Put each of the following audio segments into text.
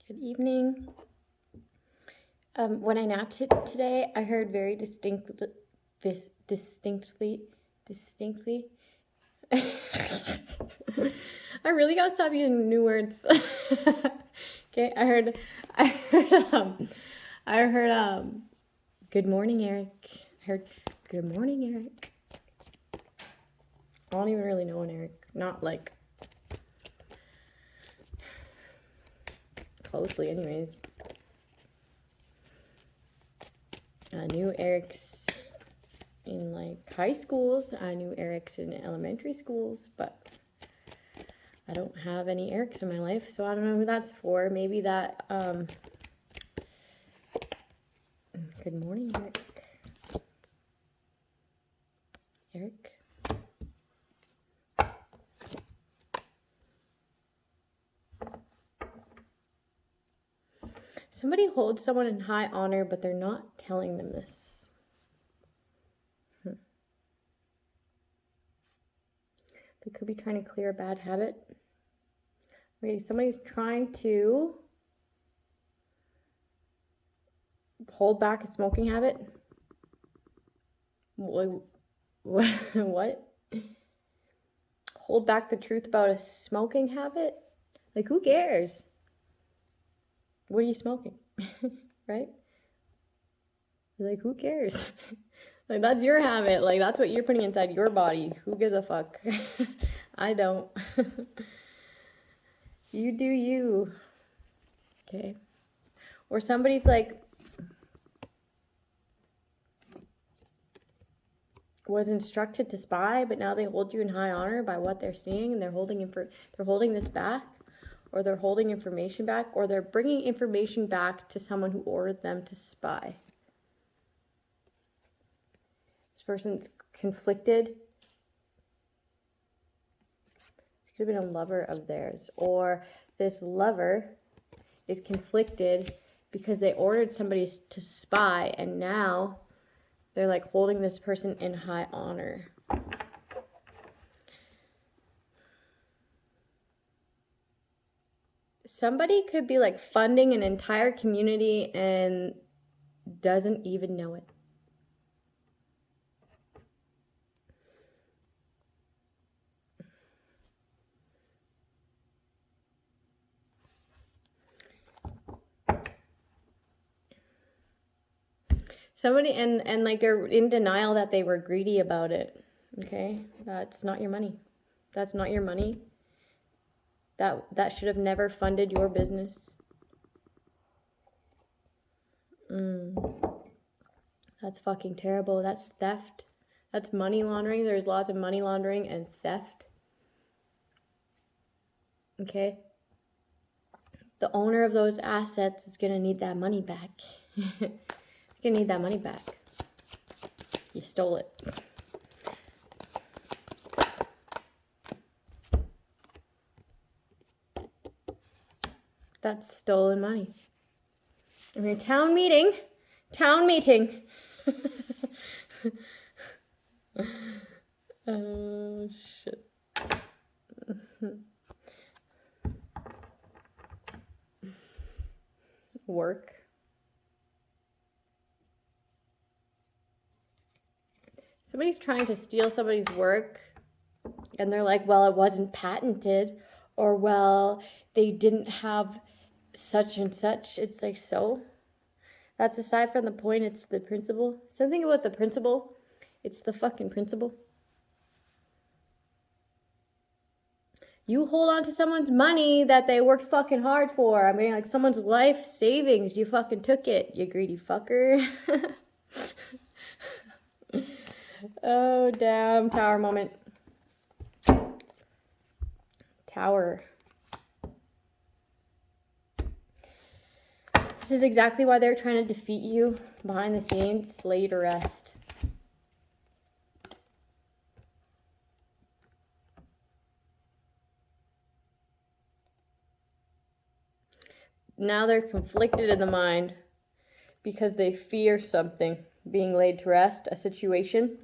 Good evening. When I napped today, I heard very distinctly. I really gotta stop using new words. Okay, I heard, good morning, Eric. I heard, good morning, Eric. I don't even really know an Eric. Not like closely, anyways. I knew Eric's in like high schools. I knew Eric's in elementary schools, but I don't have any Erics in my life, so I don't know who that's for. Maybe that, good morning, Eric. Eric? Somebody holds someone in high honor, but they're not telling them this. They could be trying to clear a bad habit. Okay, somebody's trying to hold back a smoking habit. What? Hold back the truth about a smoking habit? Like, who cares? What are you smoking? Right? Like, who cares? Like, that's your habit. Like, that's what you're putting inside your body. Who gives a fuck? I don't. You do you. Okay. Or somebody's like, was instructed to spy, but now they hold you in high honor by what they're seeing, and they're holding this back, or they're holding information back, or they're bringing information back to someone who ordered them to spy. This person's conflicted. This could have been a lover of theirs, or this lover is conflicted because they ordered somebody to spy, and now they're like holding this person in high honor. Somebody could be like funding an entire community and doesn't even know it. Somebody, and like they're in denial that they were greedy about it. Okay, that's not your money. That's not your money. That should have never funded your business. That's fucking terrible. That's theft. That's money laundering. There's lots of money laundering and theft. Okay? The owner of those assets is going to need that money back. You're going to need that money back. You stole it. That's stolen money. I mean, town meeting. Oh, shit. Work. Somebody's trying to steal somebody's work, and they're like, well, it wasn't patented, or well, they didn't have such and such. It's like, so? That's aside from the point, it's the principle. Something about the principle. It's the fucking principle. You hold on to someone's money that they worked fucking hard for. I mean, like someone's life savings. You fucking took it, you greedy fucker. Oh, damn. Tower moment. Tower. This is exactly why they're trying to defeat you behind the scenes, lay you to rest. Now they're conflicted in the mind because they fear something being laid to rest, a situation.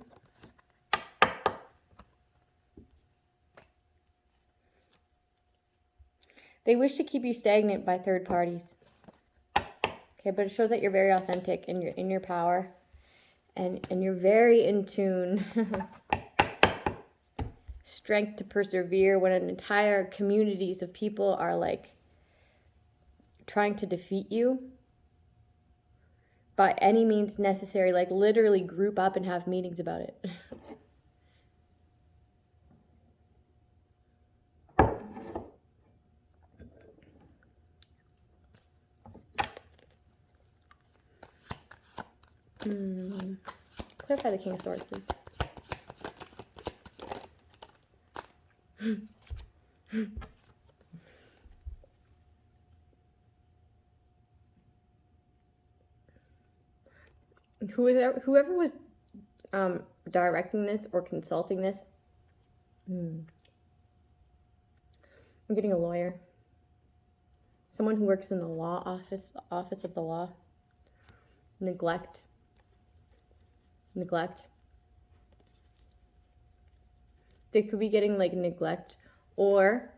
They wish to keep you stagnant by third parties. Okay, but it shows that you're very authentic and you're in your power. And you're very in tune. Strength to persevere when an entire communities of people are like trying to defeat you by any means necessary, like literally group up and have meetings about it. Clarify the King of Swords, please. Whoever was directing this or consulting this, I'm getting a lawyer. Someone who works in the law office, the office of the law. Neglect. They could be getting like neglect, or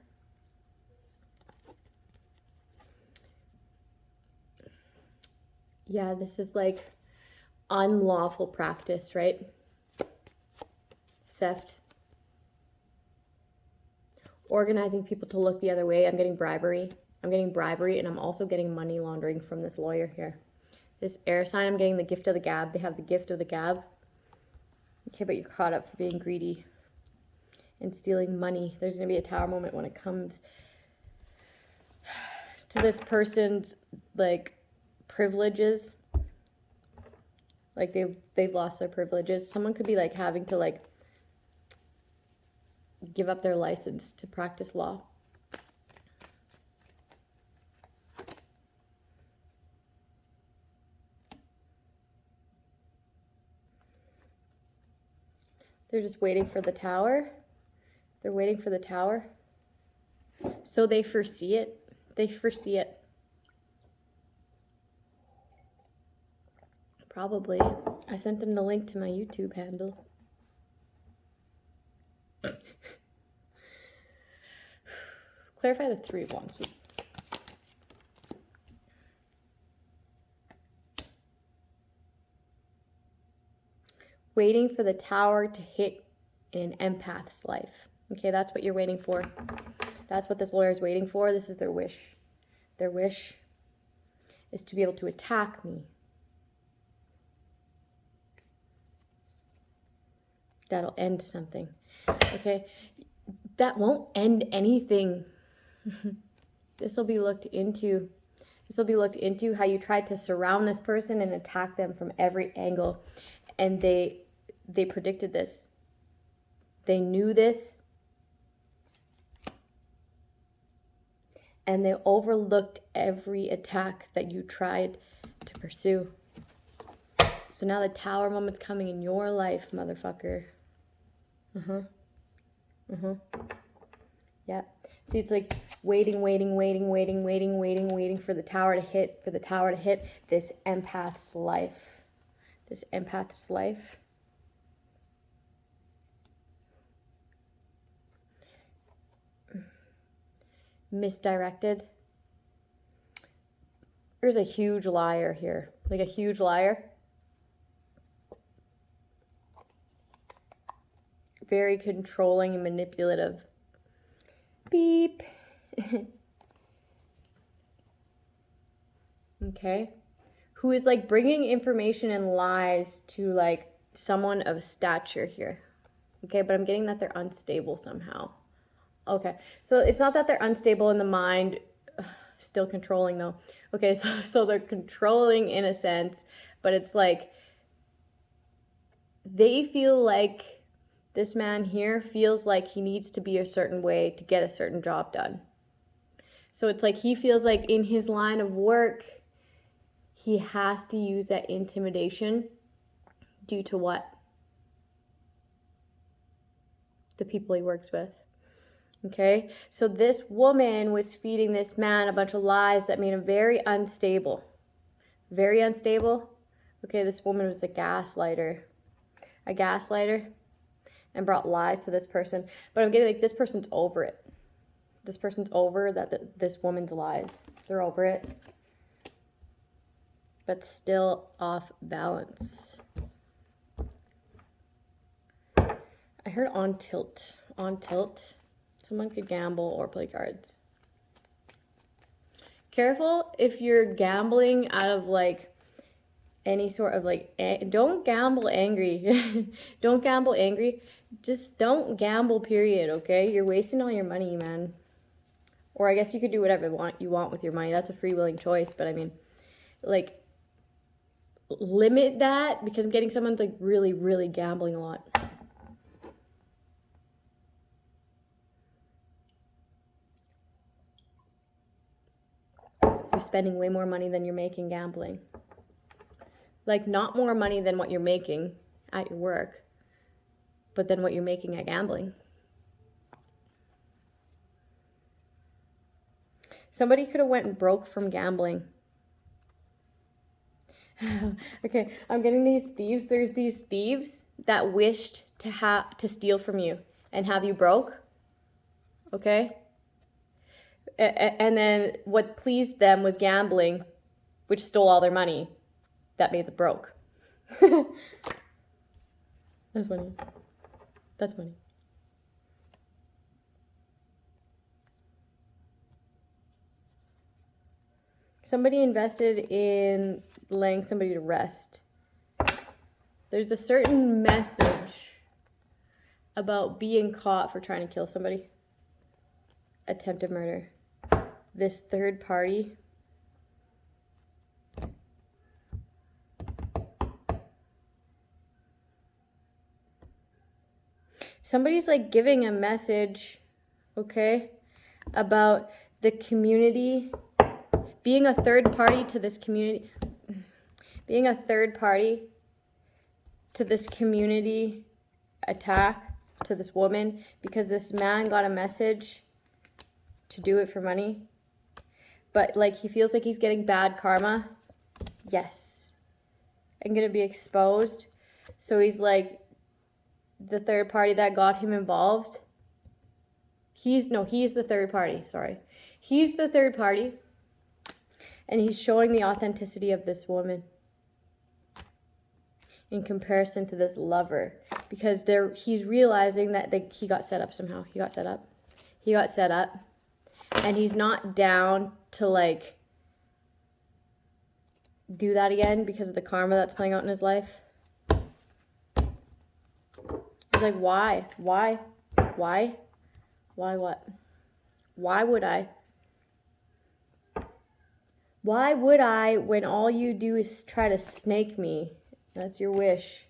yeah, this is like unlawful practice, right? Theft. Organizing people to look the other way. I'm getting bribery. And I'm also getting money laundering from this lawyer here. This air sign, I'm getting the gift of the gab. They have the gift of the gab. Okay, but you're caught up for being greedy and stealing money. There's going to be a tower moment when it comes to this person's like privileges. Like they've lost their privileges. Someone could be like having to like give up their license to practice law. They're just waiting for the tower. They're waiting for the tower. So they foresee it. Probably. I sent them the link to my YouTube handle. Clarify the Three of Wands, please. Waiting for the tower to hit in an empath's life. Okay, that's what you're waiting for. That's what this lawyer is waiting for. This is their wish. Their wish is to be able to attack me. That'll end something. Okay, that won't end anything. This will be looked into. This will be looked into how you tried to surround this person and attack them from every angle. And they predicted this. They knew this. And they overlooked every attack that you tried to pursue. So now the tower moment's coming in your life, motherfucker. Yeah. See, it's like waiting for the tower to hit, this empath's life. Misdirected. There's a huge liar here. Like a huge liar. Very controlling and manipulative. Beep. Okay. Who is like bringing information and lies to like someone of stature here. Okay, but I'm getting that they're unstable somehow. Okay, so it's not that they're unstable in the mind, still controlling though. Okay, so they're controlling in a sense, but it's like they feel like this man here feels like he needs to be a certain way to get a certain job done. So it's like he feels like in his line of work, he has to use that intimidation due to what? The people he works with. Okay, so this woman was feeding this man a bunch of lies that made him very unstable. Very unstable. Okay, this woman was a gaslighter. And brought lies to this person. But I'm getting like this person's over it. This person's over this woman's lies. They're over it. But still off balance. I heard on tilt. On tilt. Someone could gamble or play cards. Careful if you're gambling out of like any sort of like, don't gamble angry. Don't gamble angry. Just don't gamble, period, okay? You're wasting all your money, man. Or I guess you could do whatever you want with your money. That's a free willing choice. But I mean, like, limit that, because I'm getting someone's like really, really gambling a lot. You're spending way more money than you're making gambling. Like, not more money than what you're making at your work, but than what you're making at gambling. Somebody could have went broke from gambling. Okay, I'm getting these thieves. There's these thieves that wished to steal from you and have you broke. Okay? And then what pleased them was gambling, which stole all their money. That made them broke. That's funny. That's funny. Somebody invested in laying somebody to rest. There's a certain message about being caught for trying to kill somebody. Attempted murder. This third party. Somebody's like giving a message, okay, about the community, being a third party to this community, being a third party to this community attack to this woman, because this man got a message to do it for money. But like, he feels like he's getting bad karma. Yes. I'm going to be exposed. So he's like, the third party that got him involved. He's the third party, sorry. He's the third party. And he's showing the authenticity of this woman in comparison to this lover. Because he's realizing that he got set up somehow. He got set up. And he's not down to like do that again because of the karma that's playing out in his life. He's like, why? Why what? Why would I? Why would I, when all you do is try to snake me? That's your wish.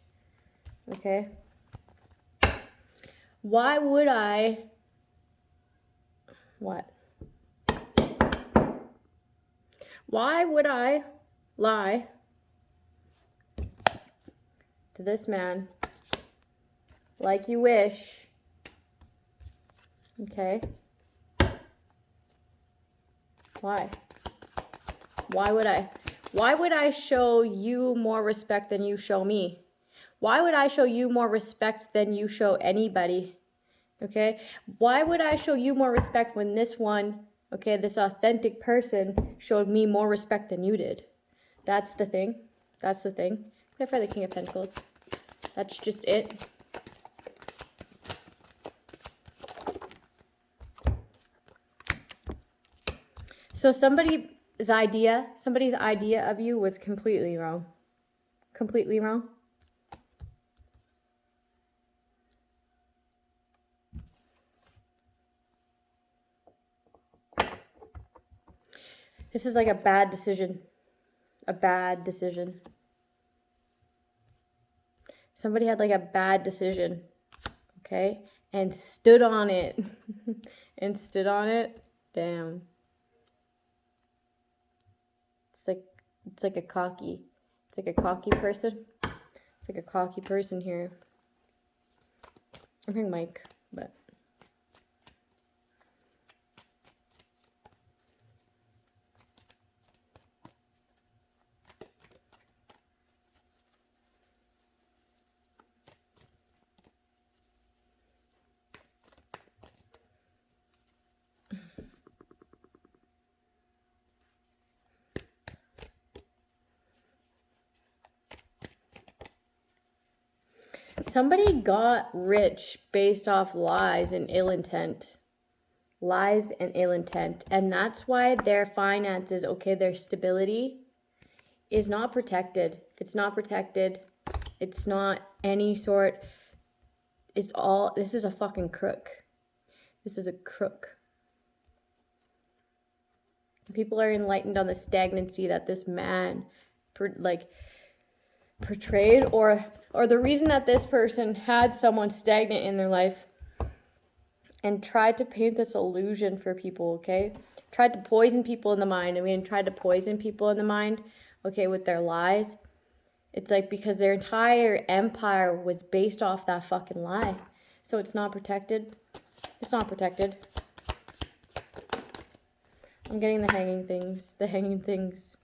Okay? Why would I? What? Why would I lie to this man like you wish? Okay? Why? Why would I? Why would I show you more respect than you show me? Why would I show you more respect than you show anybody? Okay? Why would I show you more respect when this one, okay, this authentic person showed me more respect than you did? That's the thing. That's the thing. Except for the King of Pentacles. That's just it. So somebody's idea of you was completely wrong. Completely wrong. This is like a bad decision. A bad decision. Somebody had like a bad decision, okay? And stood on it. And stood on it. Damn. It's like a cocky person. It's like a cocky person here. I'm hearing Mike, but somebody got rich based off lies and ill intent. Lies and ill intent. And that's why their finances, okay, their stability is not protected. It's not protected. It's not any sort. It's all, this is a fucking crook. This is a crook. People are enlightened on the stagnancy that this man portrayed, or the reason that this person had someone stagnant in their life and tried to paint this illusion for people, okay? Tried to poison people in the mind. I mean, tried to poison people in the mind, okay, with their lies. It's like because their entire empire was based off that fucking lie. So it's not protected. It's not protected. I'm getting the hanging things. The hanging things.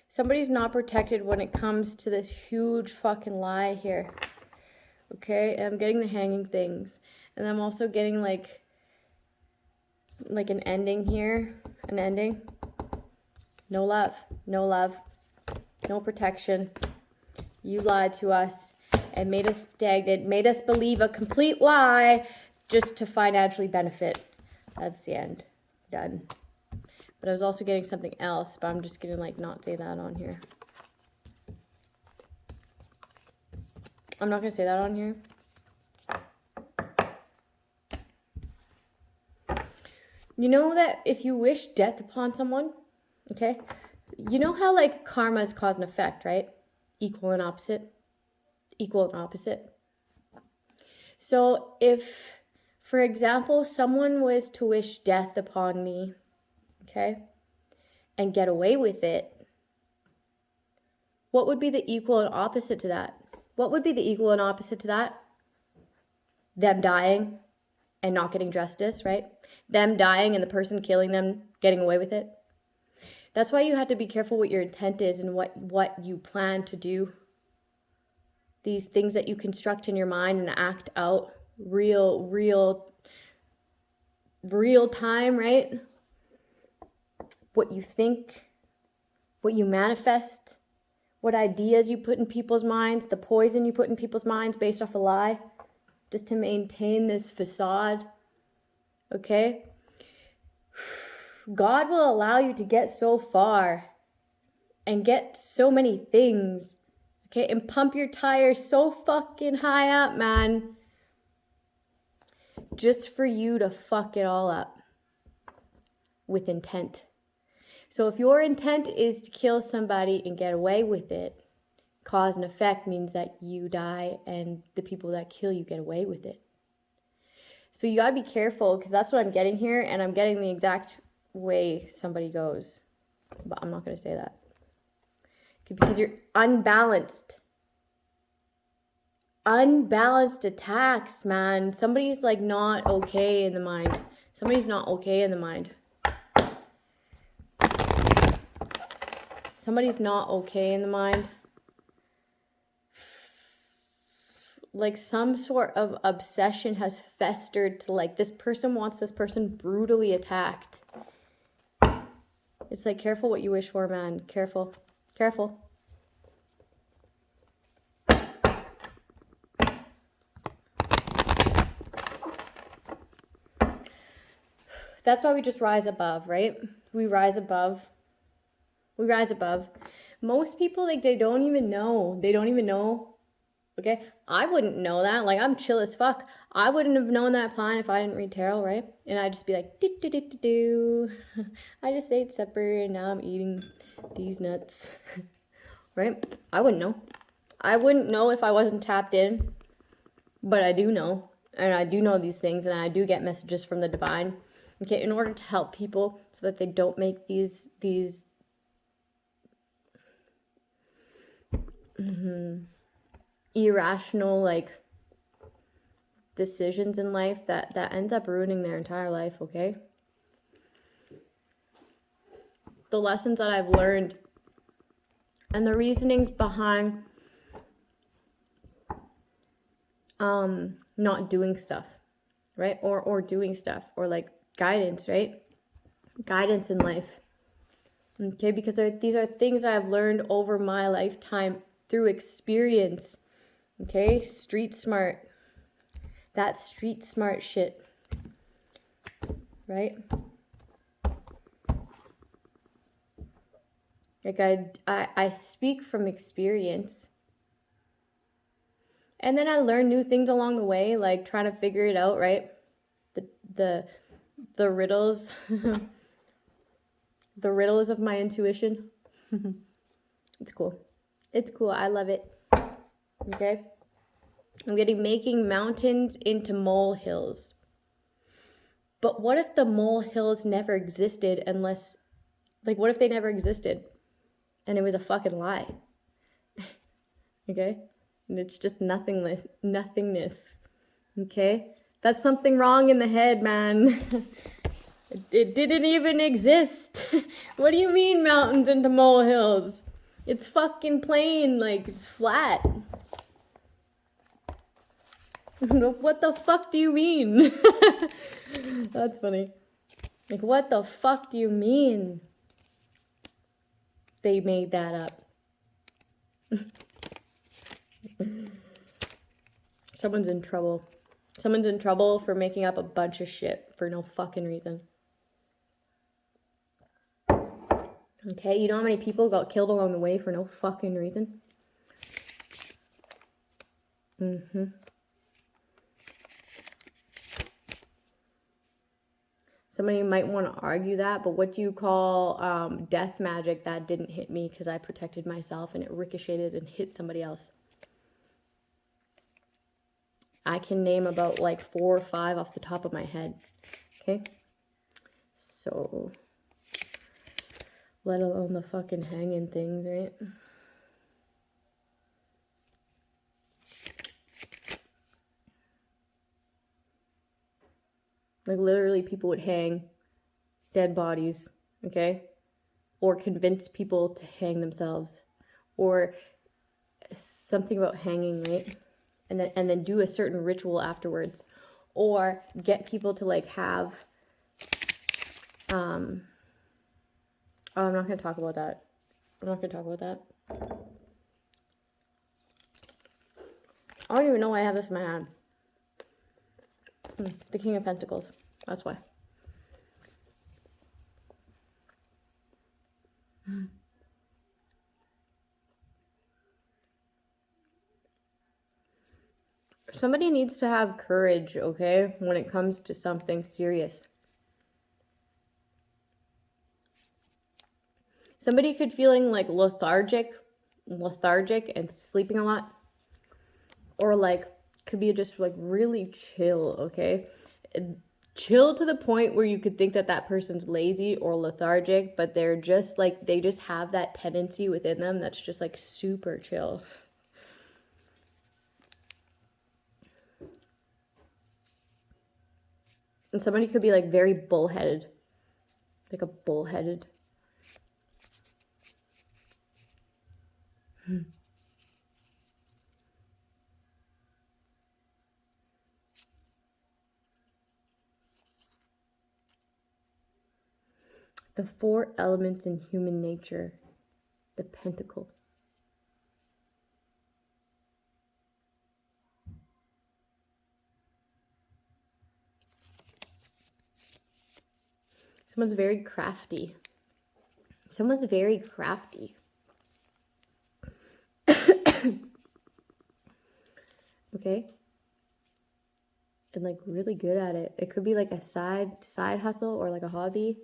Somebody's not protected when it comes to this huge fucking lie here. Okay, and I'm getting the hanging things. And I'm also getting like an ending here. An ending. No love. No love. No protection. You lied to us and made us stagnant. Made us believe a complete lie just to financially benefit. That's the end. Done. But I was also getting something else, but I'm just gonna like not say that on here. I'm not gonna say that on here. You know that if you wish death upon someone, okay? You know how like karma is cause and effect, right? Equal and opposite. Equal and opposite. So if, for example, someone was to wish death upon me, okay, and get away with it, what would be the equal and opposite to that? What would be the equal and opposite to that? Them dying and not getting justice, right? Them dying and the person killing them getting away with it. That's why you have to be careful what your intent is and what you plan to do. These things that you construct in your mind and act out real time, right? What you think, what you manifest, what ideas you put in people's minds, the poison you put in people's minds based off a lie, just to maintain this facade, okay? God will allow you to get so far and get so many things, okay? And pump your tires so fucking high up, man, just for you to fuck it all up with intent. So if your intent is to kill somebody and get away with it, cause and effect means that you die and the people that kill you get away with it. So you gotta be careful, because that's what I'm getting here, and I'm getting the exact way somebody goes. But I'm not gonna say that. Because you're unbalanced. Unbalanced attacks, man. Somebody's like not okay in the mind. Somebody's not okay in the mind. Somebody's not okay in the mind. Like some sort of obsession has festered to like this person wants this person brutally attacked. It's like, careful what you wish for, man. Careful. Careful. That's why we just rise above, right? We rise above. We rise above. Most people, like, they don't even know. They don't even know. Okay? I wouldn't know that. Like, I'm chill as fuck. I wouldn't have known that plan if I didn't read tarot, right? And I'd just be like, do. I just ate supper and now I'm eating these nuts. Right? I wouldn't know. I wouldn't know if I wasn't tapped in. But I do know. And I do know these things. And I do get messages from the divine. Okay? In order to help people so that they don't make these irrational like decisions in life that ends up ruining their entire life, okay? The lessons that I've learned and the reasonings behind not doing stuff, right? Or doing stuff, or like guidance, right? Guidance in life. Okay, because these are things I've learned over my lifetime through experience. Okay, street smart. That street smart shit. Right? Like I speak from experience. And then I learn new things along the way, like trying to figure it out, right? The riddles. The riddles of my intuition. It's cool. It's cool. I love it. Okay? I'm making mountains into molehills. But what if the molehills never existed unless, like, what if they never existed and it was a fucking lie? Okay? And it's just nothingness. Okay? That's something wrong in the head, man. It didn't even exist. What do you mean mountains into molehills? It's fucking plain, like, it's flat. What the fuck do you mean? That's funny. Like, what the fuck do you mean? They made that up. Someone's in trouble. Someone's in trouble for making up a bunch of shit for no fucking reason. Okay, you know how many people got killed along the way for no fucking reason? Somebody might want to argue that, but what do you call death magic that didn't hit me because I protected myself and it ricocheted and hit somebody else? I can name about like 4 or 5 off the top of my head. Okay? So, let alone the fucking hanging things, right? Like, literally, people would hang dead bodies, okay? Or convince people to hang themselves. Or something about hanging, right? And then do a certain ritual afterwards. Or get people to, like, have... Oh, I'm not going to talk about that. I'm not going to talk about that. I don't even know why I have this in my hand. The King of Pentacles. That's why. Somebody needs to have courage, okay, when it comes to something serious. Somebody could feeling like lethargic and sleeping a lot. Or like could be just like really chill, okay? Chill to the point where you could think that that person's lazy or lethargic, but they're just like, they just have that tendency within them that's just like super chill. And somebody could be like very bullheaded. Like a bullheaded. The 4 elements in human nature. The pentacle. Someone's very crafty. Someone's very crafty. Okay? And like really good at it. It could be like a side hustle or like a hobby.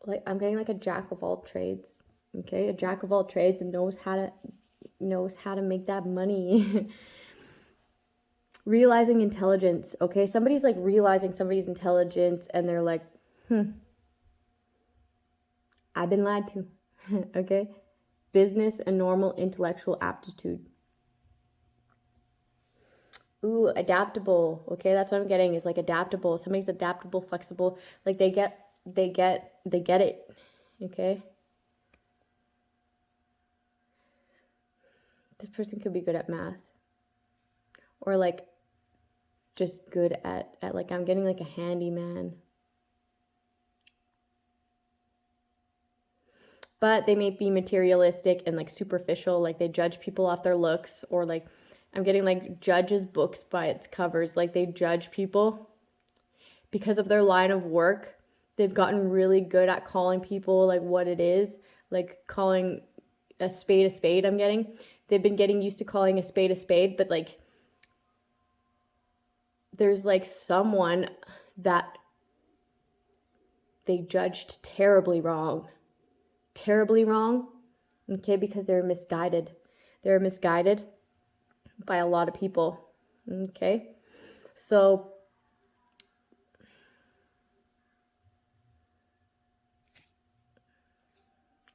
Like I'm getting like a jack of all trades. Okay? A jack of all trades and knows how to make that money. Realizing intelligence. Okay? Somebody's like realizing somebody's intelligence and they're like, I've been lied to. Okay? Business and normal intellectual aptitude. Ooh, adaptable. Okay, that's what I'm getting, is like adaptable. Somebody's adaptable, flexible. Like they get it. Okay? This person could be good at math. Or like just good at like, I'm getting like a handyman. But they may be materialistic and like superficial, like they judge people off their looks, or like I'm getting like judges books by its covers, like they judge people because of their line of work. They've gotten really good at calling people like what it is, like calling a spade. They've been getting used to calling a spade, but like there's like someone that they judged terribly wrong, okay, because they're misguided by a lot of people, okay? So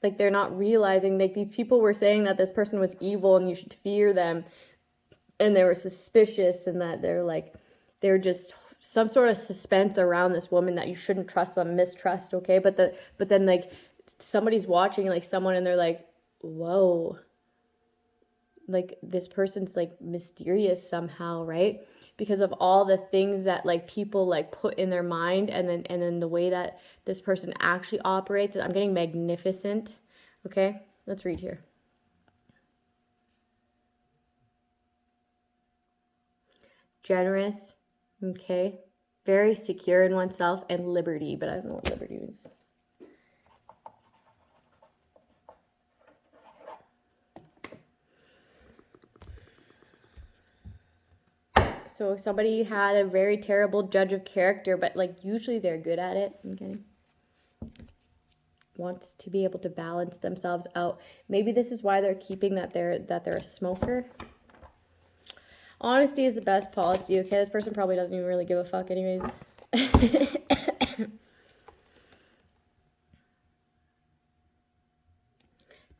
like they're not realizing, like these people were saying that this person was evil and you should fear them, and they were suspicious, and that they're just some sort of suspense around this woman that you shouldn't trust them, mistrust, okay? But then like somebody's watching, like someone, and they're like, whoa, like this person's like mysterious somehow, right? Because of all the things that like people like put in their mind, and then the way that this person actually operates. I'm getting magnificent. Okay, let's read here. Generous, okay, very secure in oneself, and liberty, but I don't know what liberty means. So somebody had a very terrible judge of character, but like usually they're good at it. Okay. Wants to be able to balance themselves out. Maybe this is why they're keeping that they're a smoker. Honesty is the best policy, okay? This person probably doesn't even really give a fuck anyways.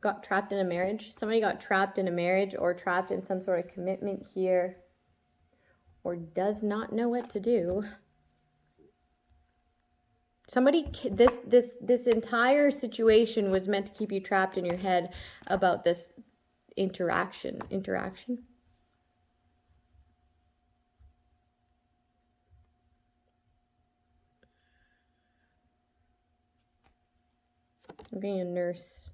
Got trapped in a marriage. Somebody got trapped in a marriage, or trapped in some sort of commitment here, or does not know what to do. Somebody, this entire situation was meant to keep you trapped in your head about this interaction. I'm being a nurse.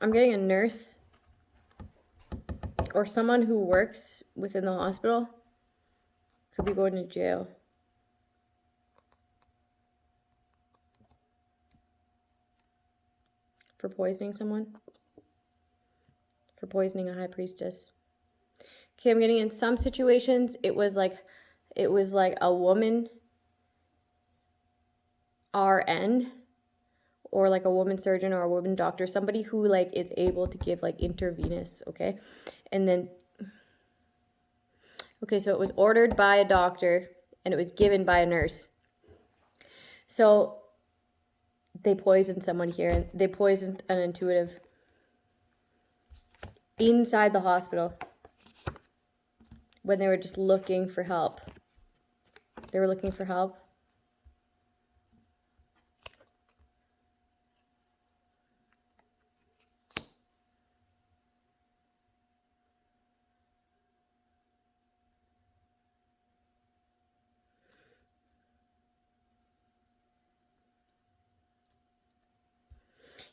I'm getting a nurse or someone who works within the hospital could be going to jail. For poisoning someone. For poisoning a high priestess. Okay, I'm getting in some situations, it was like a woman RN, or like a woman surgeon or a woman doctor, somebody who like is able to give like intravenous, okay? And then, okay, so it was ordered by a doctor and it was given by a nurse. So they poisoned someone here, and they poisoned an intuitive inside the hospital when they were just looking for help. They were looking for help.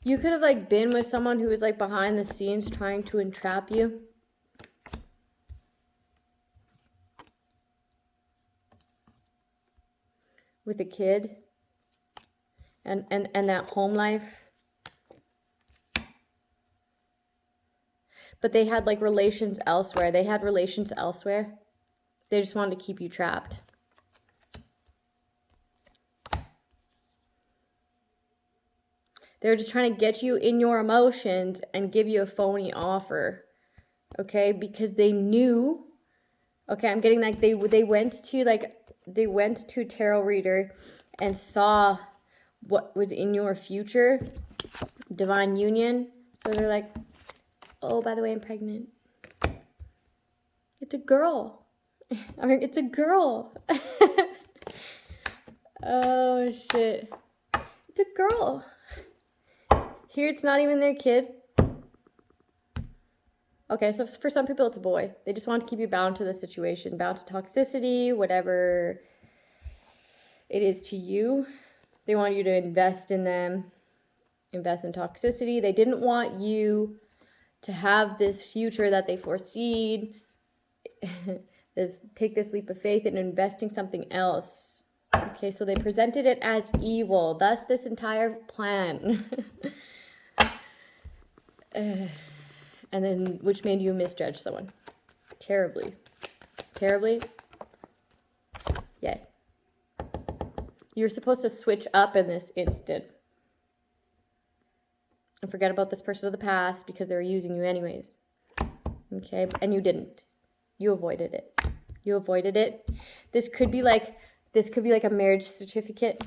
You could have like been with someone who was like behind the scenes trying to entrap you. With a kid. And that home life. But they had like relations elsewhere. They just wanted to keep you trapped. They were just trying to get you in your emotions and give you a phony offer. Okay? Because they knew. Okay, I'm getting like they went to a tarot reader and saw what was in your future. Divine union. So they're like, oh, by the way, I'm pregnant. It's a girl. I mean, it's a girl. Oh, shit. It's a girl. Here, it's not even their kid. Okay, so for some people it's a boy. They just want to keep you bound to the situation, bound to toxicity, whatever it is to you. They want you to invest in them, invest in toxicity. They didn't want you to have this future that they foreseed. Take this leap of faith and invest in something else. Okay, so they presented it as evil, thus this entire plan. And then, which made you misjudge someone. Terribly. Terribly. Yeah. You're supposed to switch up in this instant. And forget about this person of the past because they were using you anyways. Okay, and you didn't. You avoided it. You avoided it. This could be like a marriage certificate,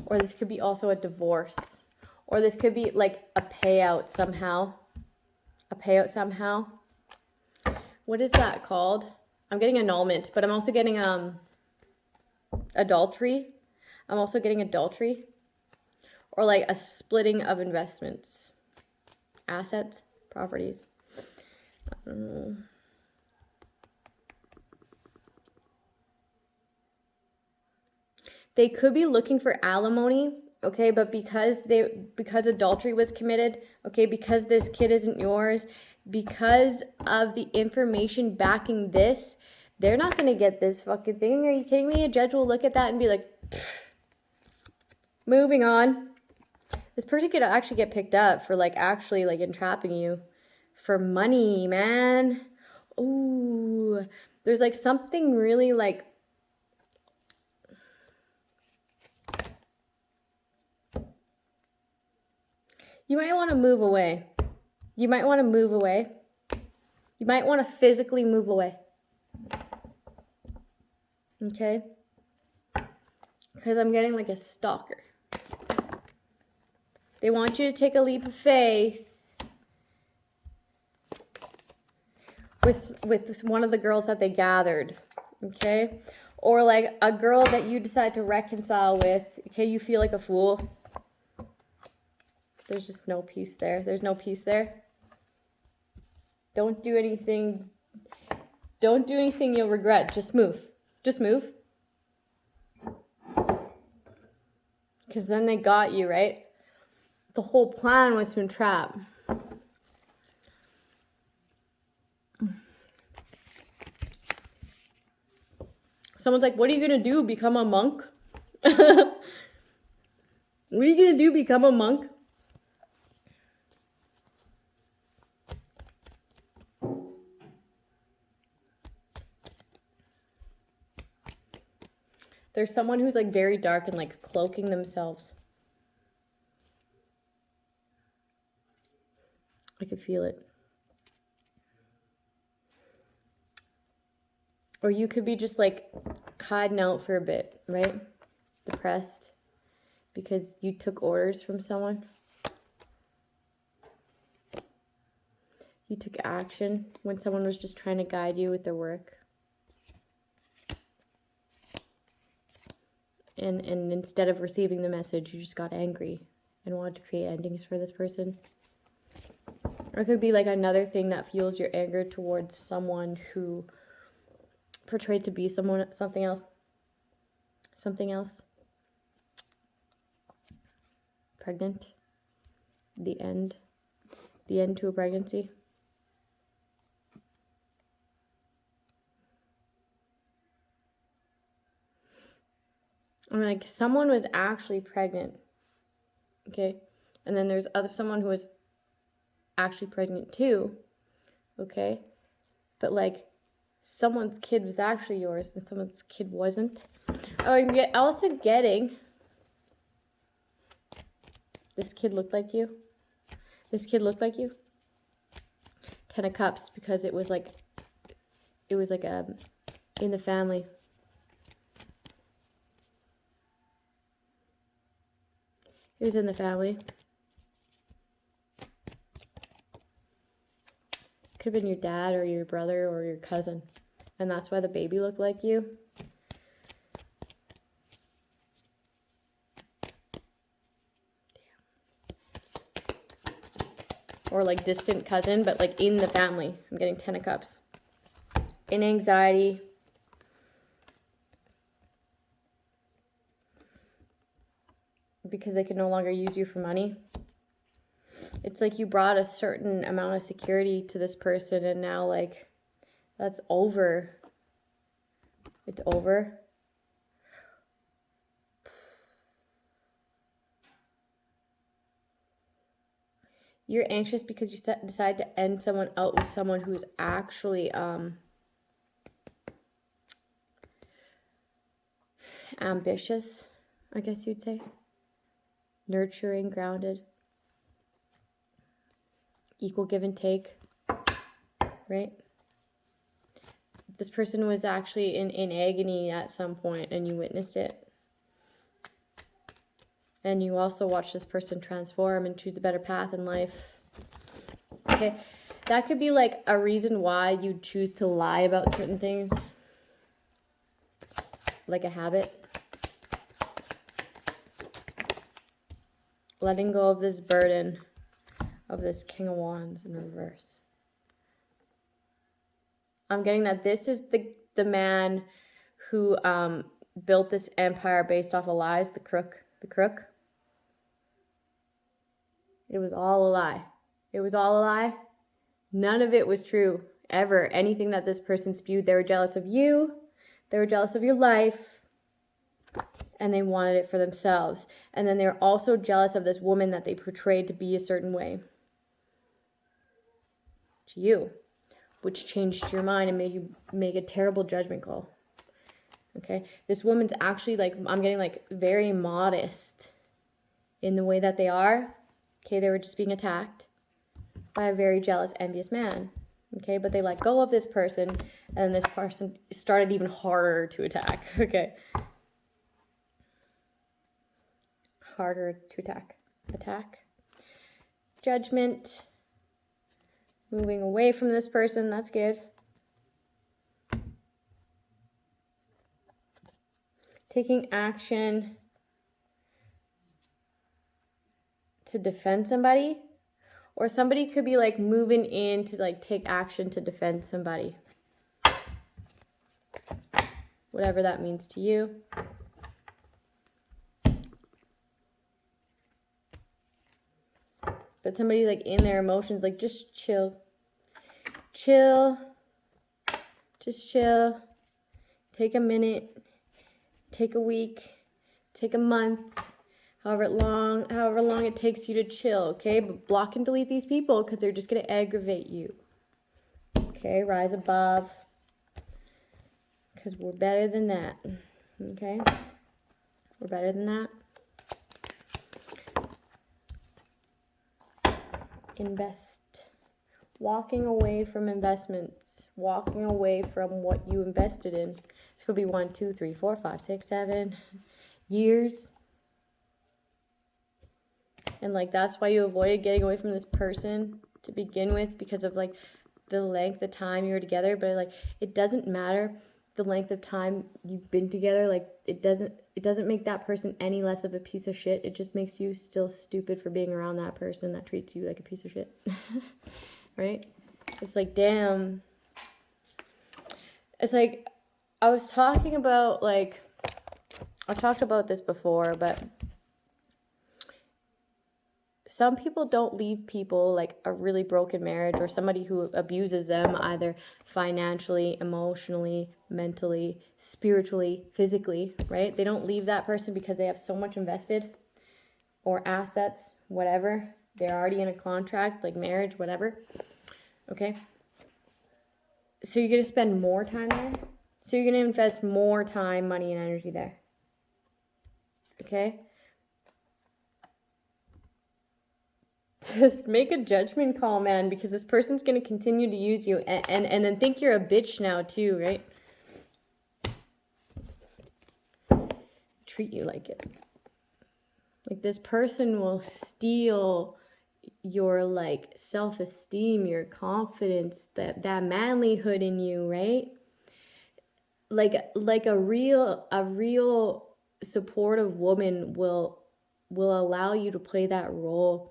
or this could be also a divorce, or this could be like a payout somehow. A payout somehow. What is that called? I'm getting annulment, but I'm also getting adultery. I'm also getting adultery, or like a splitting of investments, assets, properties. I don't know. They could be looking for alimony, okay, but because adultery was committed, okay, because this kid isn't yours, because of the information backing this, they're not going to get this fucking thing. Are you kidding me? A judge will look at that and be like, moving on. This person could actually get picked up for like actually like entrapping you for money, man. Ooh, there's like something really like, you might want to move away. You might want to move away. You might want to physically move away. Okay? Because I'm getting like a stalker. They want you to take a leap of faith with one of the girls that they gathered. Okay? Or like a girl that you decide to reconcile with. Okay? You feel like a fool. There's just no peace there. There's no peace there. Don't do anything. Don't do anything you'll regret. Just move. Just move. Because then they got you, right? The whole plan was to entrap. Someone's like, what are you going to do? Become a monk? What are you going to do? Become a monk? There's someone who's like very dark and like cloaking themselves. I could feel it. Or you could be just like hiding out for a bit, right? Depressed because you took orders from someone. You took action when someone was just trying to guide you with their work. And instead of receiving the message, you just got angry and wanted to create endings for this person. Or it could be like another thing that fuels your anger towards someone who portrayed to be something else. Something else. Pregnant. The end. The end to a pregnancy. I'm like, someone was actually pregnant. Okay. And then there's someone who was actually pregnant too. Okay. But like, someone's kid was actually yours and someone's kid wasn't. Oh, I'm also getting, this kid looked like you. This kid looked like you. 10 of Cups, because it was like in the family. It was in the family. Could have been your dad or your brother or your cousin. And that's why the baby looked like you. or like distant cousin, but like in the family. I'm getting 10 of Cups. In anxiety. Because they can no longer use you for money. It's like you brought a certain amount of security to this person, and now like that's over. It's over. You're anxious because you decide to end someone out with someone who's actually ambitious, I guess you'd say. Nurturing, grounded. Equal give and take, right? This person was actually in agony at some point and you witnessed it. And you also watched this person transform and choose a better path in life. Okay, that could be like a reason why you choose to lie about certain things. Like a habit. Letting go of this burden of this King of Wands in reverse. I'm getting that this is the man who built this empire based off of lies, the crook. It was all a lie. It was all a lie. None of it was true, ever. Anything that this person spewed, they were jealous of you. They were jealous of your life. And they wanted it for themselves. And then they were also jealous of this woman that they portrayed to be a certain way. To you. Which changed your mind and made you make a terrible judgment call. Okay? This woman's actually like, I'm getting like very modest in the way that they are. Okay? They were just being attacked by a very jealous, envious man. Okay? But they let go of this person, and this person started even harder to attack. Okay? Harder to attack. Attack. Judgment. Moving away from this person. That's good. Taking action to defend somebody. Or somebody could be like moving in to like take action to defend somebody. Whatever that means to you. But somebody like in their emotions, like just chill. Chill. Just chill. Take a minute. Take a week. Take a month. However long it takes you to chill, okay? But block and delete these people because they're just going to aggravate you. Okay, rise above. Because we're better than that. Okay? We're better than that. Invest. Walking away from investments. Walking away from what you invested in. This could be 1, 2, 3, 4, 5, 6, 7 years. And like that's why you avoided getting away from this person to begin with, because of like the length of time you were together. But like it doesn't matter the length of time you've been together. Like it doesn't make that person any less of a piece of shit. It just makes you still stupid for being around that person that treats you like a piece of shit. Right? It's like, damn. It's like I've talked about this before, but some people don't leave people like a really broken marriage or somebody who abuses them either financially, emotionally, mentally, spiritually, physically, right? They don't leave that person because they have so much invested or assets, whatever. They're already in a contract, like marriage, whatever. Okay? So you're going to spend more time there. So you're going to invest more time, money, and energy there. Okay? Just make a judgment call, man, because this person's going to continue to use you and then think you're a bitch now too, right? Treat you like it. Like this person will steal your like self-esteem, your confidence, that manlyhood in you, right? Like a real supportive woman will allow you to play that role.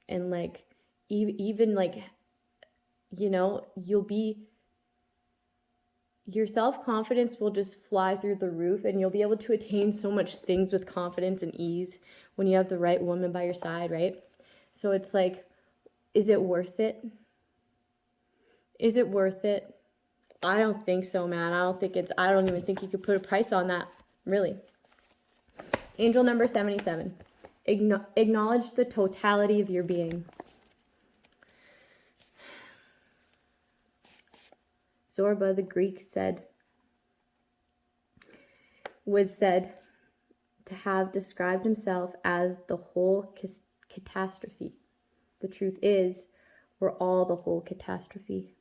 And like even like, you know, your self-confidence will just fly through the roof, and you'll be able to attain so much things with confidence and ease when you have the right woman by your side, right? So it's like, is it worth it? Is it worth it? I don't think so, man. I don't even think you could put a price on that, really. Angel number 77. Acknowledge the totality of your being. Zorba, the Greek, was said to have described himself as the whole catastrophe. The truth is, we're all the whole catastrophe.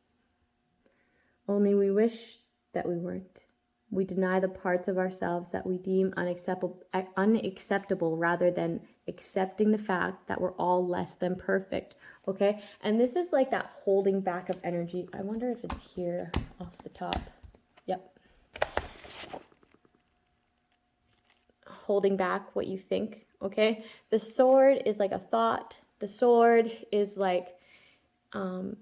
Only we wish that we weren't. We deny the parts of ourselves that we deem unacceptable rather than accepting the fact that we're all less than perfect. Okay? And this is like that holding back of energy. I wonder if it's here off the top. Yep. Holding back what you think. Okay? The sword is like a thought. The sword is like an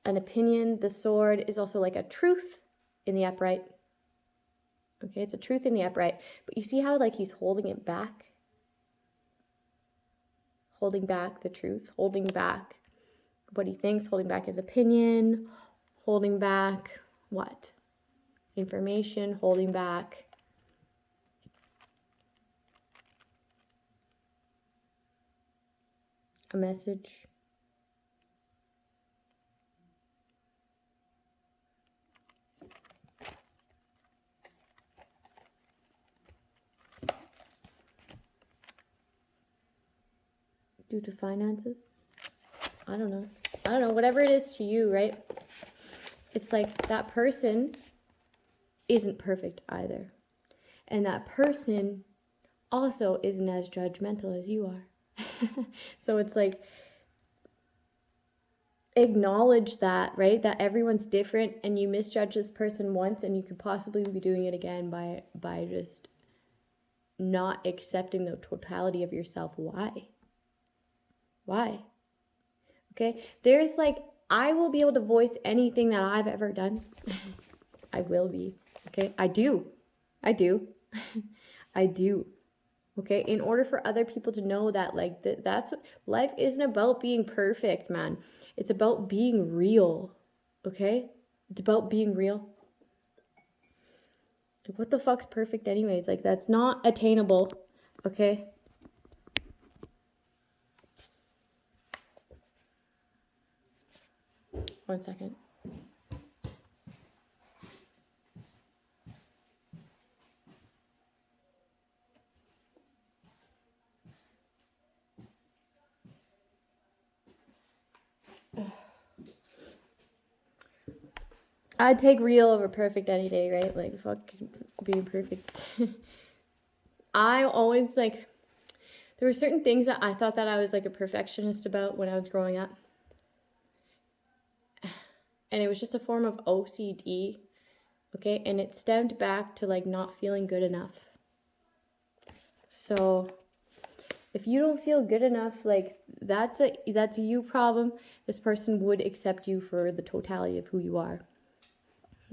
opinion. The sword is also like a truth in the upright. Okay, it's a truth in the upright. But you see how like he's holding it back? Holding back the truth, holding back what he thinks, holding back his opinion, holding back what? Information, holding back a message. Due to finances? I don't know. Whatever it is to you, right? It's like that person isn't perfect either. And that person also isn't as judgmental as you are. So it's like, acknowledge that, right? That everyone's different, and you misjudge this person once, and you could possibly be doing it again by just not accepting the totality of yourself. Why? Okay, there's like, I will be able to voice anything that I've ever done. I will be. Okay, I do. I do. Okay, in order for other people to know that, like, that's what life isn't about being perfect, man. It's about being real. Okay, it's about being real. Like, what the fuck's perfect anyways? Like, that's not attainable. Okay. One second. I'd take real over perfect any day, right? Like, fuck being perfect. I always, like, there were certain things that I thought that I was like a perfectionist about when I was growing up. And it was just a form of OCD, okay? And it stemmed back to like not feeling good enough. So if you don't feel good enough, like that's a you problem. This person would accept you for the totality of who you are.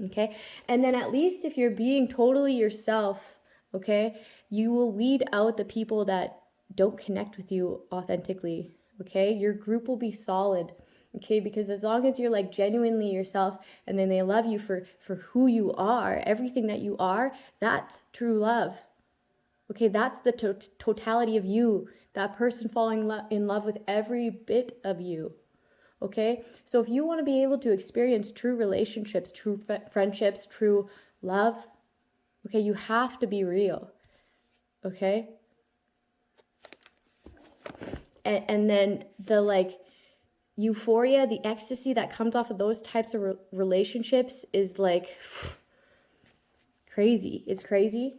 Okay? And then at least if you're being totally yourself, okay, you will weed out the people that don't connect with you authentically. Okay? Your group will be solid. Okay, because as long as you're like genuinely yourself, and then they love you for who you are, everything that you are, that's true love. Okay, that's the totality of you. That person falling in love with every bit of you. Okay, so if you want to be able to experience true relationships, true friendships, true love, okay, you have to be real. Okay, and then the like euphoria, the ecstasy that comes off of those types of relationships is like crazy. It's crazy.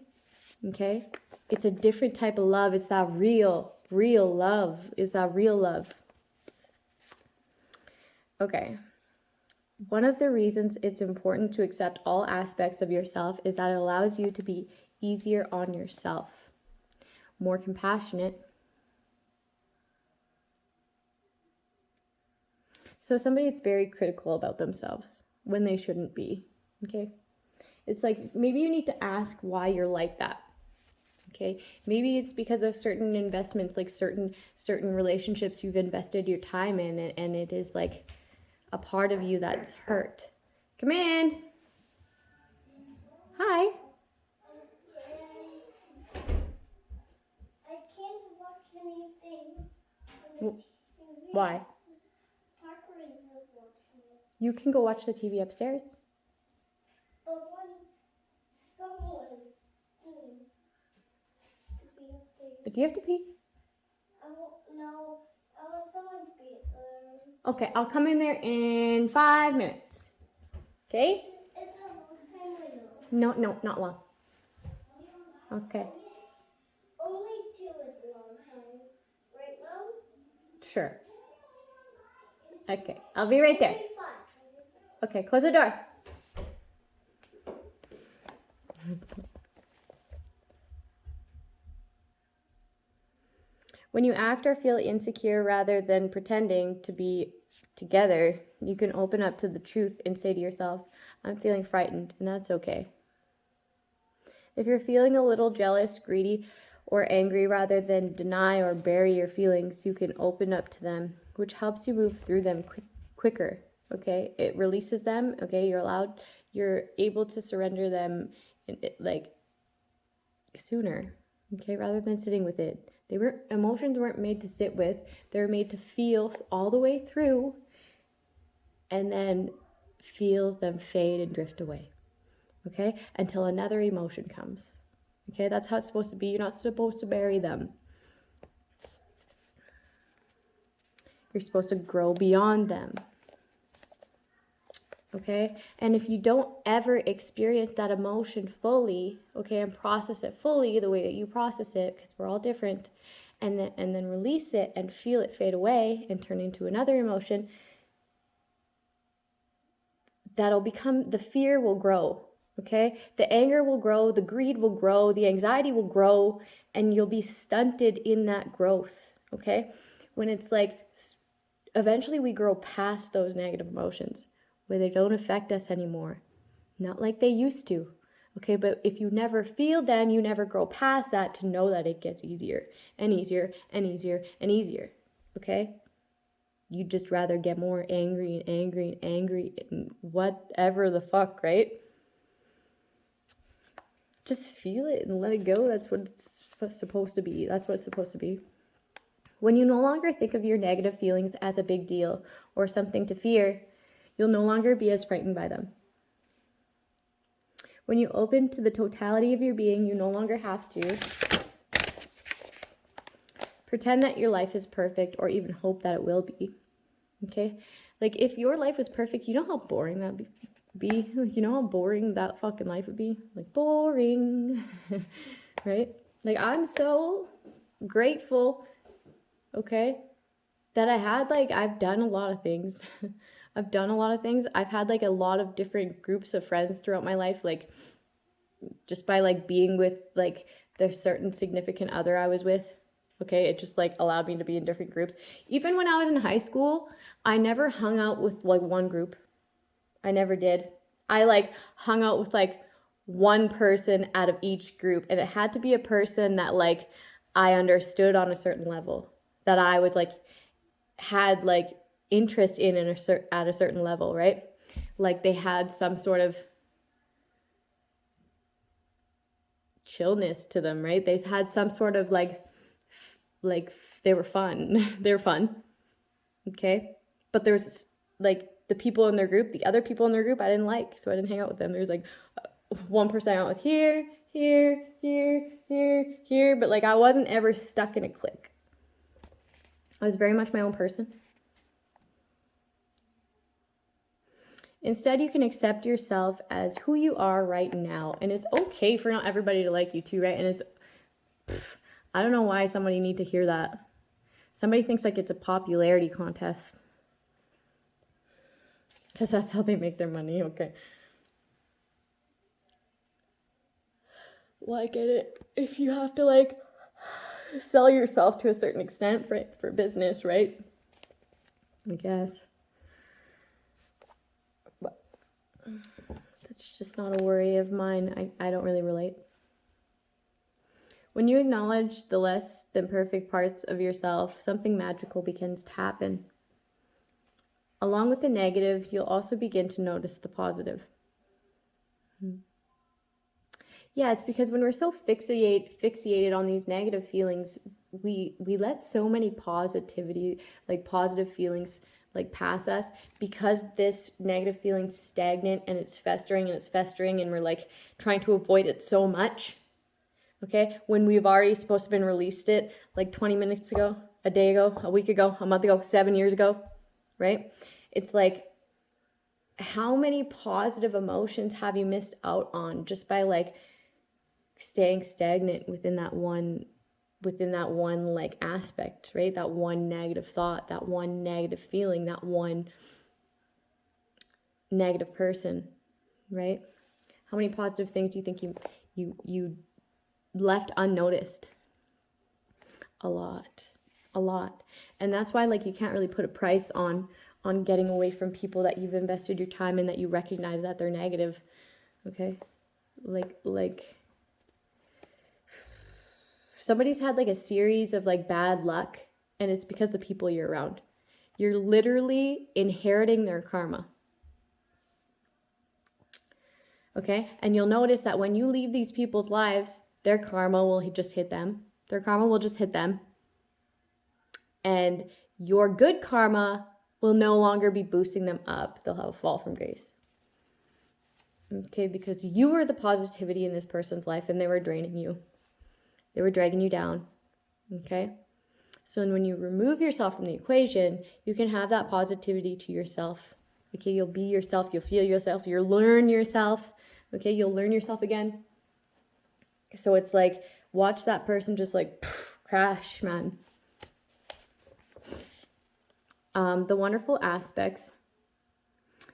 Okay, it's a different type of love. It's that real love. It's that real love. Okay. One of the reasons it's important to accept all aspects of yourself is that it allows you to be easier on yourself, more compassionate, So somebody's very critical about themselves when they shouldn't be, okay? It's like, maybe you need to ask why you're like that, okay? Maybe it's because of certain investments, like certain relationships you've invested your time in, and it is like a part of you that's hurt. Come in. Hi. I can't watch anything on the TV. Why? Parker is watching it. You can go watch the TV upstairs. But when someone to be up there. Do you have to pee? No, I want someone to be Okay, I'll come in there in 5 minutes. Okay? It's a long time or No, not long. Okay. Only 2 is a long time. Right, Mom? Sure. Okay, I'll be right there. Only 5. Okay, close the door. When you act or feel insecure rather than pretending to be together, you can open up to the truth and say to yourself, I'm feeling frightened, and that's okay. If you're feeling a little jealous, greedy, or angry rather than deny or bury your feelings, you can open up to them, which helps you move through them quicker, okay? It releases them, okay? You're able to surrender them like sooner, okay? Rather than sitting with it. Emotions weren't made to sit with. They're made to feel all the way through and then feel them fade and drift away, okay? Until another emotion comes, okay? That's how it's supposed to be. You're not supposed to bury them. You're supposed to grow beyond them, okay? And if you don't ever experience that emotion fully, okay, and process it fully the way that you process it, because we're all different, and then release it and feel it fade away and turn into another emotion, that'll become, the fear will grow, okay? The anger will grow, the greed will grow, the anxiety will grow, and you'll be stunted in that growth, okay? When it's like, eventually we grow past those negative emotions where they don't affect us anymore. Not like they used to, okay? But if you never feel them, you never grow past that to know that it gets easier and easier and easier and easier, okay? You'd just rather get more angry and angry and angry and whatever the fuck, right? Just feel it and let it go. That's what it's supposed to be. That's what it's supposed to be. When you no longer think of your negative feelings as a big deal or something to fear, you'll no longer be as frightened by them. When you open to the totality of your being, you no longer have to pretend that your life is perfect or even hope that it will be. Okay? Like, if your life was perfect, you know how boring that would be? You know how boring that fucking life would be? Like, boring. Right? Like, I'm so grateful, okay, that I've done a lot of things. I've had like a lot of different groups of friends throughout my life, like just by like being with like the certain significant other I was with. Okay, it just like allowed me to be in different groups. Even when I was in high school, I never hung out with like one group. I never did. I like hung out with like one person out of each group, and it had to be a person that like I understood on a certain level, that I was like had like interest in at a certain level, right? Like they had some sort of chillness to them, right? They had some sort of like they were fun. They're fun. Okay? But there's like the people in their group, the other people in their group I didn't like, so I didn't hang out with them. There's like one person I hung out with here, but like I wasn't ever stuck in a clique. I was very much my own person. Instead, you can accept yourself as who you are right now. And it's okay for not everybody to like you too, right? And it's, I don't know why somebody need to hear that. Somebody thinks like it's a popularity contest. Because that's how they make their money, okay. Well, I get it. If you have to like sell yourself to a certain extent for business, right? I guess. That's just not a worry of mine. I don't really relate. When you acknowledge the less than perfect parts of yourself, something magical begins to happen. Along with the negative, you'll also begin to notice the positive. Yeah, it's because when we're so fixated on these negative feelings, we let so many positive feelings like pass us, because this negative feeling's stagnant and it's festering and we're like trying to avoid it so much. Okay, when we've already supposed to have been released it like 20 minutes ago, a day ago, a week ago, a month ago, 7 years ago, right? It's like, how many positive emotions have you missed out on just by like staying stagnant within that one like aspect, right? That one negative thought, that one negative feeling, that one negative person, right? How many positive things do you think you left unnoticed? A lot. And that's why like you can't really put a price on getting away from people that you've invested your time in, that you recognize that they're negative. Okay, like somebody's had like a series of like bad luck, and it's because the people you're around. You're literally inheriting their karma. Okay, and you'll notice that when you leave these people's lives, their karma will just hit them. Their karma will just hit them. And your good karma will no longer be boosting them up. They'll have a fall from grace. Okay, because you were the positivity in this person's life and they were draining you. They were dragging you down. Okay? So when you remove yourself from the equation, you can have that positivity to yourself. Okay, you'll be yourself, you'll feel yourself, you'll learn yourself. Okay, you'll learn yourself again. So it's like, watch that person just like crash, man. The wonderful aspects.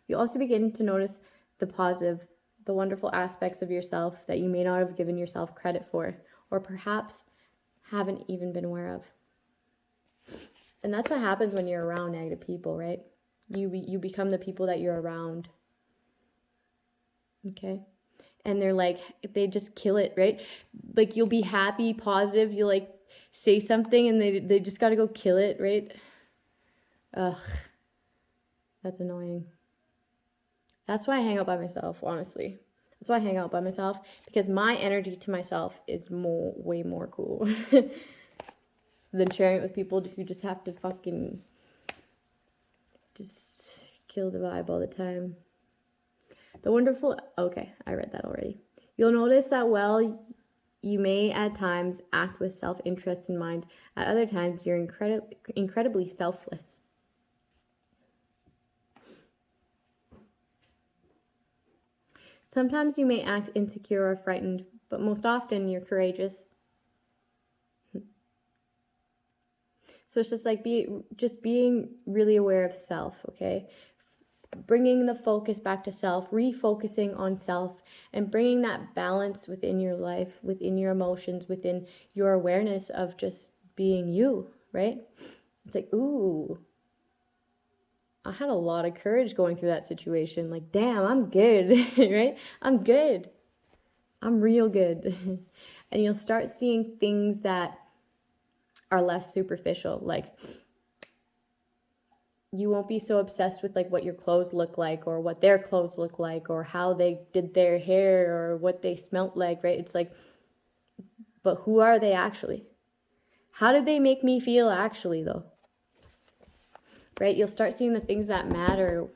You also begin to notice the positive, the wonderful aspects of yourself that you may not have given yourself credit for, or perhaps haven't even been aware of. And that's what happens when you're around negative people, right? You become the people that you're around. Okay? And they're like, they just kill it, right? Like, you'll be happy, positive, you like say something and they just gotta go kill it, right? Ugh, that's annoying. That's why I hang out by myself, honestly. That's why I hang out by myself, because my energy to myself is way more cool than sharing it with people who just have to fucking just kill the vibe all the time. The wonderful, okay, I read that already. You'll notice that while you may at times act with self-interest in mind, at other times you're incredibly selfless. Sometimes you may act insecure or frightened, but most often you're courageous. So it's just like being really aware of self, okay? Bringing the focus back to self, refocusing on self, and bringing that balance within your life, within your emotions, within your awareness of just being you, right? It's like, ooh, I had a lot of courage going through that situation. Like, damn, I'm good, right? I'm good. I'm real good. And you'll start seeing things that are less superficial. Like, you won't be so obsessed with like what your clothes look like, or what their clothes look like, or how they did their hair, or what they smelt like, right? It's like, but who are they actually? How did they make me feel actually, though? Right? You'll start seeing the things that matter.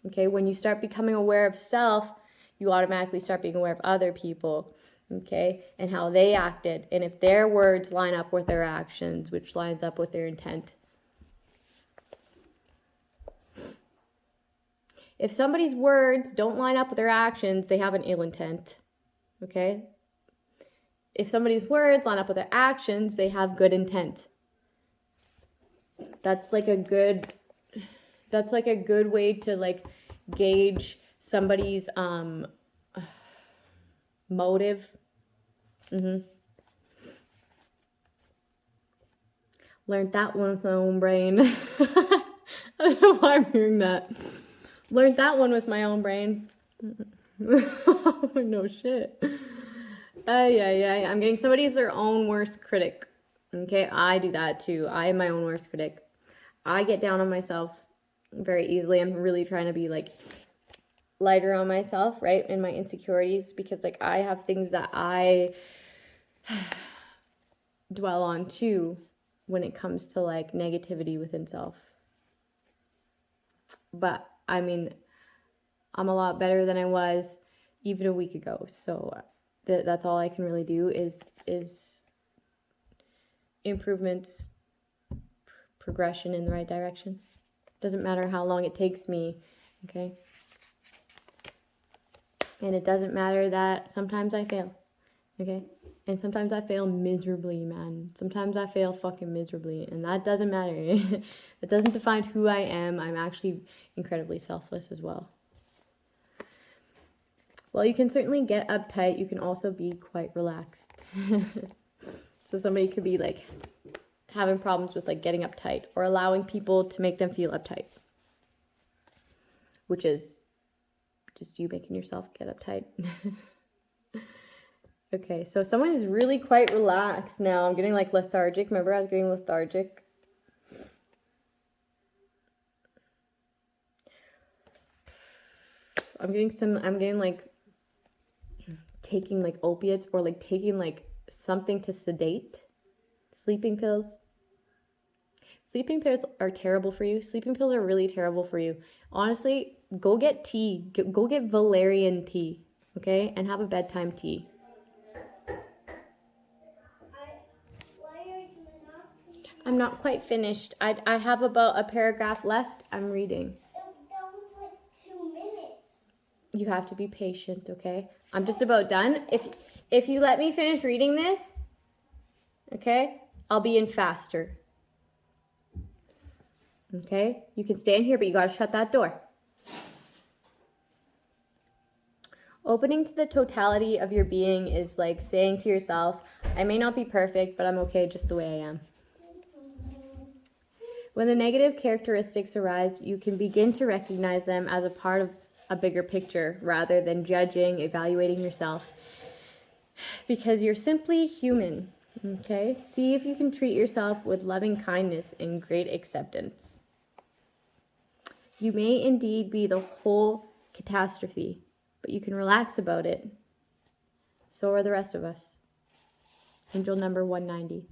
Okay, when you start becoming aware of self, you automatically start being aware of other people, okay, and how they acted, and if their words line up with their actions, which lines up with their intent. If somebody's words don't line up with their actions, they have an ill intent, okay? If somebody's words line up with their actions, they have good intent. That's like a good way to like gauge somebody's motive. Learned that one with my own brain. I don't know why I'm hearing that. Learned that one with my own brain. No shit. Yeah. I'm getting somebody's their own worst critic. Okay, I do that too. I am my own worst critic. I get down on myself very easily. I'm really trying to be like lighter on myself, right? In my insecurities, because like I have things that I dwell on too when it comes to like negativity within self. But I mean, I'm a lot better than I was even a week ago. So that's all I can really do is improvements, progression in the right direction. Doesn't matter how long it takes me, okay? And it doesn't matter that sometimes I fail, okay? And sometimes I fail miserably, man. Sometimes I fail fucking miserably, and that doesn't matter. It doesn't define who I am. I'm actually incredibly selfless as well. Well, you can certainly get uptight. You can also be quite relaxed. So somebody could be like having problems with like getting uptight or allowing people to make them feel uptight, which is just you making yourself get uptight. Okay, so someone is really quite relaxed now. I'm getting like lethargic. Remember I was getting lethargic? I'm getting like taking like opiates or like taking like something to sedate. Sleeping pills. Sleeping pills are terrible for you. Sleeping pills are really terrible for you. Honestly, go get tea. Go get valerian tea, okay? And have a bedtime tea. I'm not quite finished. I have about a paragraph left. I'm reading. That was like 2 minutes. You have to be patient, okay? I'm just about done. If you let me finish reading this, okay, I'll be in faster. Okay? You can stay in here, but you gotta shut that door. Opening to the totality of your being is like saying to yourself, I may not be perfect, but I'm okay just the way I am. When the negative characteristics arise, you can begin to recognize them as a part of a bigger picture rather than judging, evaluating yourself. Because you're simply human, okay? See if you can treat yourself with loving kindness and great acceptance. You may indeed be the whole catastrophe, but you can relax about it. So are the rest of us. Angel number 190.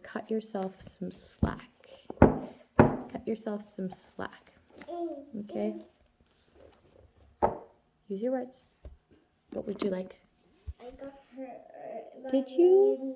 Cut yourself some slack. Cut yourself some slack. Okay? Use your words. What would you like? I got her. Did you?